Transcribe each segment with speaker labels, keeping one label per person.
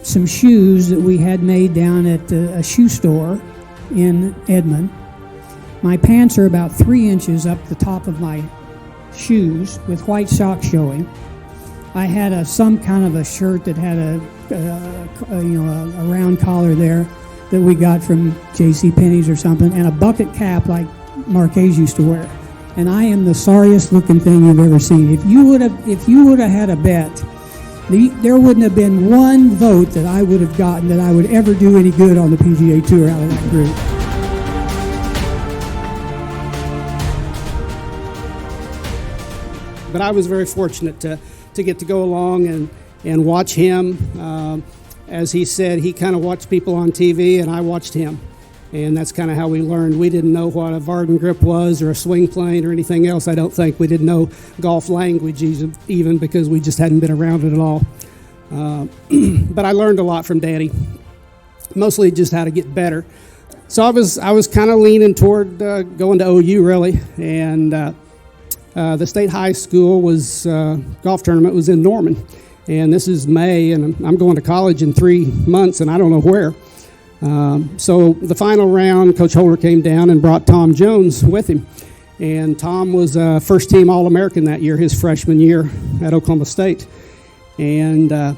Speaker 1: some shoes that we had made down at a shoe store in Edmond. My pants are about 3 inches up the top of my shoes with white socks showing. I had some kind of a shirt that had a round collar there that we got from J.C. Penney's or something, and a bucket cap like Marquez used to wear. And I am the sorriest looking thing you've ever seen. If you would have had a bet, there wouldn't have been one vote that I would have gotten that I would ever do any good on the PGA Tour out of that group.
Speaker 2: But I was very fortunate to get to go along and watch him. As he said, he kind of watched people on TV, and I watched him. And that's kind of how we learned. We didn't know what a Vardon grip was or a swing plane or anything else, I don't think. We didn't know golf language even because we just hadn't been around it at all. But I learned a lot from Danny, mostly just how to get better. So I was kind of leaning toward going to OU, really. And the state high school golf tournament was in Norman. And this is May, and I'm going to college in 3 months, and I don't know where. So the final round, Coach Holder came down and brought Tom Jones with him. And Tom was first-team All-American that year, his freshman year at Oklahoma State. And I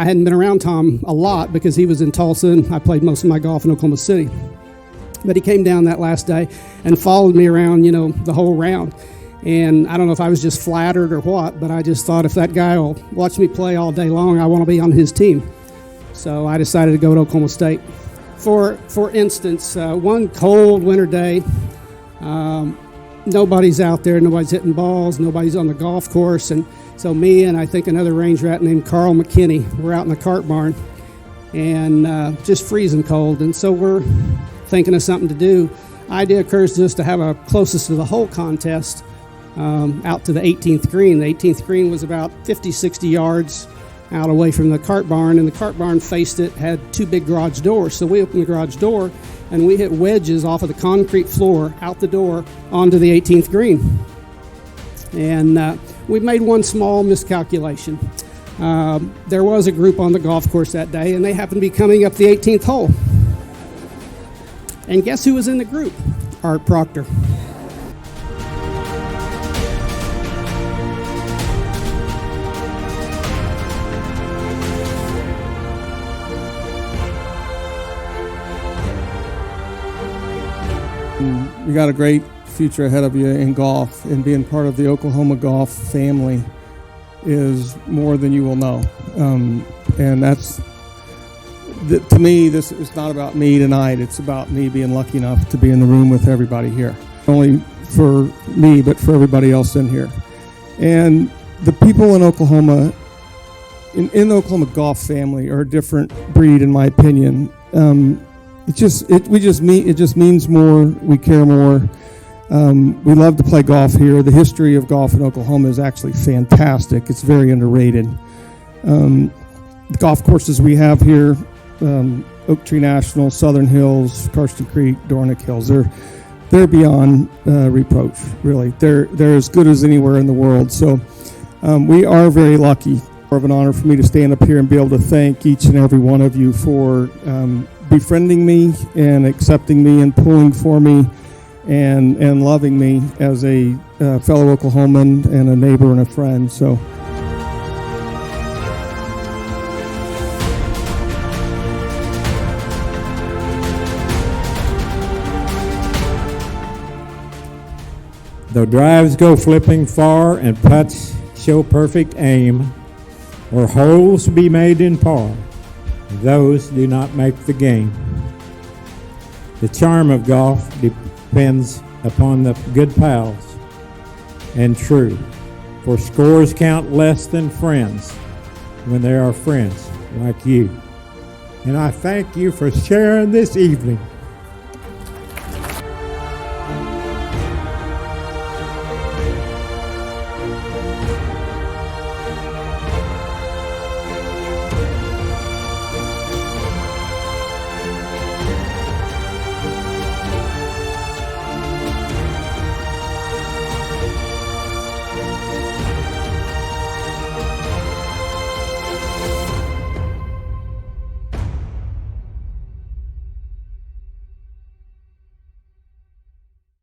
Speaker 2: hadn't been around Tom a lot because he was in Tulsa, and I played most of my golf in Oklahoma City. But he came down that last day and followed me around, the whole round. And I don't know if I was just flattered or what, but I just thought if that guy will watch me play all day long, I want to be on his team. So I decided to go to Oklahoma State. For instance, one cold winter day, nobody's out there, nobody's hitting balls, nobody's on the golf course, and so me and I think another range rat named Carl McKinney were out in the cart barn and just freezing cold, and so we're thinking of something to do. Idea occurs to us to have a closest to the hole contest out to the 18th green. The 18th green was about 50, 60 yards out away from the cart barn, and the cart barn faced it, had 2 big garage doors. So we opened the garage door, and we hit wedges off of the concrete floor out the door onto the 18th green. And we made one small miscalculation. There was a group on the golf course that day, and they happened to be coming up the 18th hole. And guess who was in the group? Art Proctor.
Speaker 3: You got a great future ahead of you in golf, and being part of the Oklahoma golf family is more than you will know. And that's, to me, this is not about me tonight. It's about me being lucky enough to be in the room with everybody here. Not only for me, but for everybody else in here. And the people in Oklahoma, in the Oklahoma golf family, are a different breed, in my opinion. It just means more. We care more. We love to play golf here. The history of golf in Oklahoma is actually fantastic. It's very underrated. The golf courses we have here, Oak Tree National, Southern Hills, Karsten Creek, Dornick Hills, they're beyond reproach, really. They're as good as anywhere in the world. So we are very lucky. More of an honor for me to stand up here and be able to thank each and every one of you for befriending me and accepting me and pulling for me and loving me as a fellow Oklahoman and a neighbor and a friend. So
Speaker 4: though drives go flipping far and putts show perfect aim, or holes be made in par, those do not make the game. The charm of golf depends upon the good pals and true, for scores count less than friends when there are friends like you. And I thank you for sharing this evening